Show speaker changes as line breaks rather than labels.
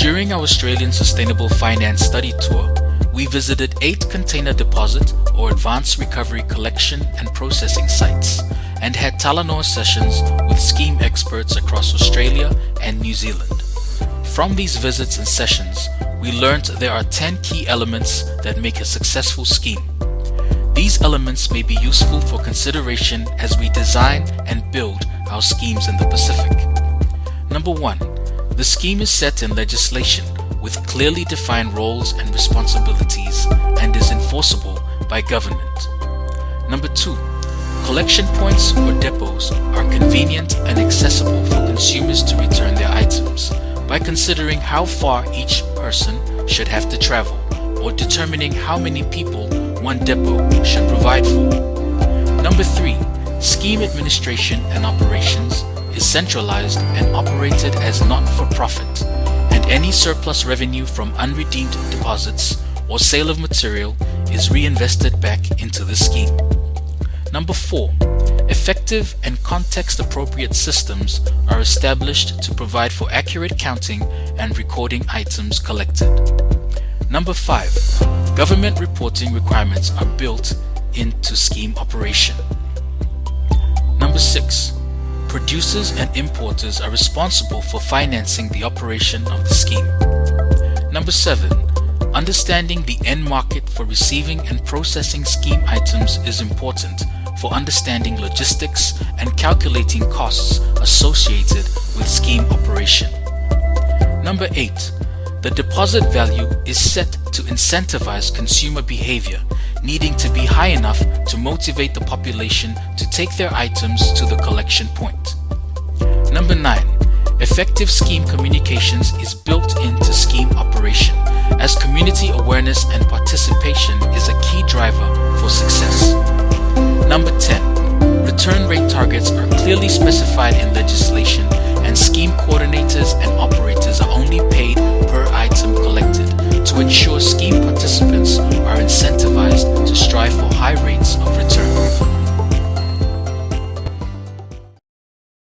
During our Australian Sustainable Finance Study Tour, we visited 8 container deposit or advanced recovery collection and processing sites and had Talanoa sessions with scheme experts across Australia and New Zealand. From these visits and sessions, we learned there are 10 key elements that make a successful scheme. These elements may be useful for consideration as we design and build our schemes in the Pacific. Number 1. The scheme is set in legislation with clearly defined roles and responsibilities and is enforceable by government. Number 2. Collection points or depots are convenient and accessible for consumers to return their items by considering how far each person should have to travel or determining how many people one depot should provide for. Number 3. Scheme administration and operations is centralized and operated as not-for-profit, and any surplus revenue from unredeemed deposits or sale of material is reinvested back into the scheme. Number 4. Effective and context-appropriate systems are established to provide for accurate counting and recording items collected. Number 5. Government reporting requirements are built into scheme operation. Number 6. Producers and importers are responsible for financing the operation of the scheme. Number 7. Understanding the end market for receiving and processing scheme items is important for understanding logistics and calculating costs associated with scheme operation. Number 8. The deposit value is set to incentivize consumer behavior, needing to be high enough to motivate the population to take their items to the collection point. Number 9. Effective scheme communications is built into scheme operation, as community awareness and participation is a key driver for success. Number 10. Return rate targets are clearly specified in legislation, and scheme coordinators and